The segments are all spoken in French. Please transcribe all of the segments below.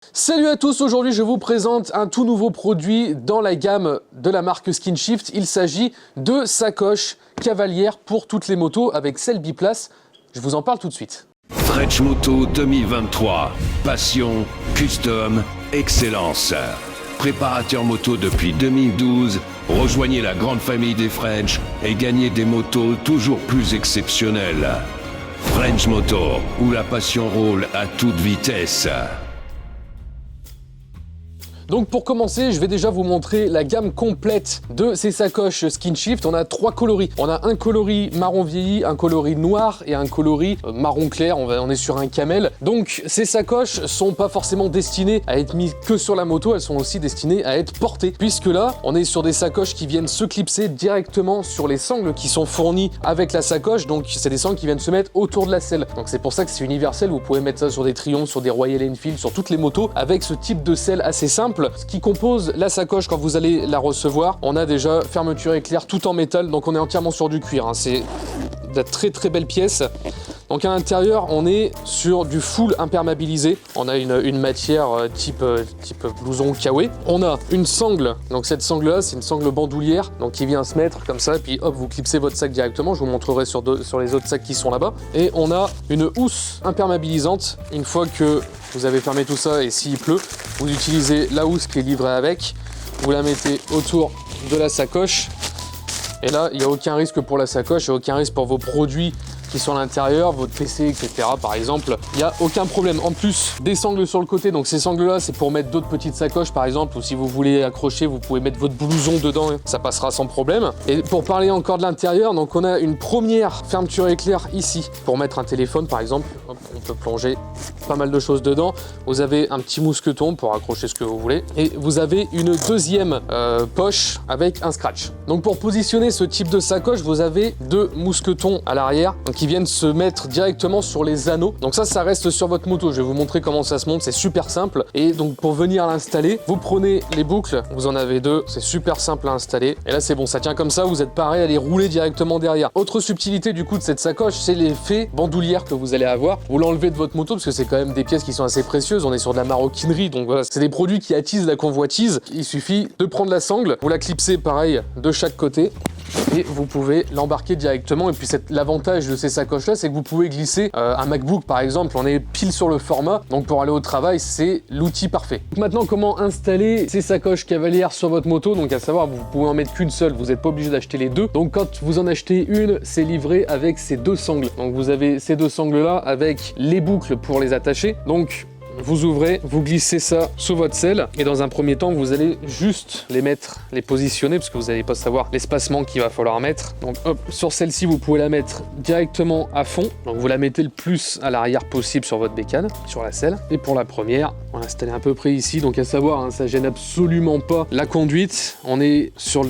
Salut à tous, aujourd'hui je vous présente un tout nouveau produit dans la gamme de la marque SkinShift. Il s'agit de sacoches cavalières pour toutes les motos avec selle biplace. Je vous en parle tout de suite. French Moto 2023. Passion, custom, excellence. Préparateur moto depuis 2012, rejoignez la grande famille des French et gagnez des motos toujours plus exceptionnelles. French Moto, où la passion roule à toute vitesse. Donc pour commencer, je vais déjà vous montrer la gamme complète de ces sacoches SkinShift. On a trois coloris. On a un coloris marron vieilli, un coloris noir et un coloris marron clair. On est sur un camel. Donc ces sacoches sont pas forcément destinées à être mises que sur la moto, elles sont aussi destinées à être portées. Puisque là, on est sur des sacoches qui viennent se clipser directement sur les sangles qui sont fournies avec la sacoche. Donc c'est des sangles qui viennent se mettre autour de la selle. Donc c'est pour ça que c'est universel. Vous pouvez mettre ça sur des Triumph, sur des Royal Enfield, sur toutes les motos avec ce type de selle assez simple. Ce qui compose la sacoche quand vous allez la recevoir, on a déjà fermeture éclair tout en métal, donc on est entièrement sur du cuir, hein. C'est de très belles pièces. Donc à l'intérieur, on est sur du full imperméabilisé. On a une matière type blouson kawaii. On a une sangle, donc cette sangle-là, c'est une sangle bandoulière, donc qui vient se mettre comme ça, et puis hop, vous clipsez votre sac directement. Je vous montrerai sur les autres sacs qui sont là-bas. Et on a une housse imperméabilisante. Une fois que vous avez fermé tout ça, et s'il pleut, vous utilisez la housse qui est livrée avec. Vous la mettez autour de la sacoche. Et là, il n'y a aucun risque pour la sacoche, il n'y a aucun risque pour vos produits qui sont à l'intérieur, votre PC, etc. par exemple, il n'y a aucun problème. En plus, des sangles sur le côté, donc ces sangles-là, c'est pour mettre d'autres petites sacoches par exemple, ou si vous voulez accrocher, vous pouvez mettre votre blouson dedans, ça passera sans problème. Et pour parler encore de l'intérieur, donc on a une première fermeture éclair ici, pour mettre un téléphone par exemple. Hop, on peut plonger pas mal de choses dedans. Vous avez un petit mousqueton pour accrocher ce que vous voulez. Et vous avez une deuxième poche avec un scratch. Donc pour positionner ce type de sacoche, vous avez deux mousquetons à l'arrière, qui viennent se mettre directement sur les anneaux. Donc ça reste sur votre moto. Je vais vous montrer comment ça se monte. C'est super simple. Et donc pour venir l'installer, vous prenez les boucles. Vous en avez deux. C'est super simple à installer. Et là c'est bon, ça tient comme ça. Vous êtes pareil à les rouler directement derrière. Autre subtilité du coup de cette sacoche, c'est l'effet bandoulière que vous allez avoir. Vous l'enlevez de votre moto parce que c'est quand même des pièces qui sont assez précieuses. On est sur de la maroquinerie. Donc voilà, c'est des produits qui attisent la convoitise. Il suffit de prendre la sangle. Vous la clipsez pareil de chaque côté. Et vous pouvez l'embarquer directement. Et puis l'avantage de ces sacoches là, c'est que vous pouvez glisser un MacBook par exemple. On est pile sur le format, donc pour aller au travail c'est l'outil parfait. Maintenant, comment installer ces sacoches cavalières sur votre moto? Donc à savoir, vous pouvez en mettre qu'une seule, vous n'êtes pas obligé d'acheter les deux. Donc quand vous en achetez une, c'est livré avec ces deux sangles. Donc vous avez ces deux sangles là avec les boucles pour les attacher. Donc vous ouvrez, vous glissez ça sous votre selle et dans un premier temps, vous allez juste les positionner parce que vous n'allez pas savoir l'espacement qu'il va falloir mettre. Donc hop, sur celle-ci, vous pouvez la mettre directement à fond. Donc vous la mettez le plus à l'arrière possible sur votre bécane, sur la selle. Et pour la première, on va l'installer à peu près ici. Donc à savoir, hein, ça gêne absolument pas la conduite. On est sur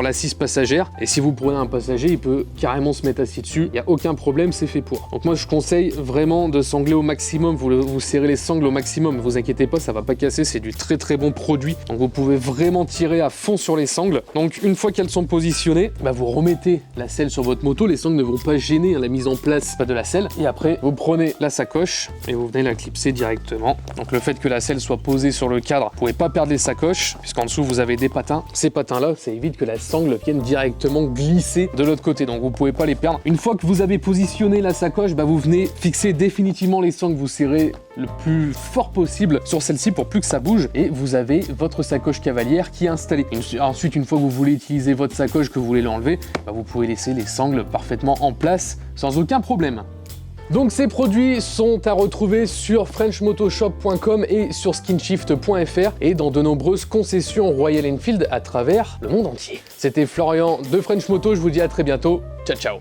l'assise passagère et si vous prenez un passager, il peut carrément se mettre assis dessus. Il n'y a aucun problème, c'est fait pour. Donc moi, je conseille vraiment de sangler au maximum. Vous serrez les sangles au maximum, ne vous inquiétez pas, ça va pas casser, c'est du très bon produit. Donc vous pouvez vraiment tirer à fond sur les sangles. Donc une fois qu'elles sont positionnées, vous remettez la selle sur votre moto, les sangles ne vont pas gêner la mise en place de la selle. Et après, vous prenez la sacoche et vous venez la clipser directement. Donc le fait que la selle soit posée sur le cadre, vous pouvez pas perdre les sacoches, puisqu'en dessous vous avez des patins. Ces patins-là, ça évite que la sangle vienne directement glisser de l'autre côté, donc vous pouvez pas les perdre. Une fois que vous avez positionné la sacoche, vous venez fixer définitivement les sangles, vous serrez le plus fort possible sur celle-ci pour plus que ça bouge et vous avez votre sacoche cavalière qui est installée. Ensuite, une fois que vous voulez utiliser votre sacoche, que vous voulez l'enlever, vous pouvez laisser les sangles parfaitement en place sans aucun problème. Donc ces produits sont à retrouver sur frenchmotoshop.com et sur skinshift.fr et dans de nombreuses concessions Royal Enfield à travers le monde entier. C'était Florian de French Moto, je vous dis à très bientôt, ciao ciao.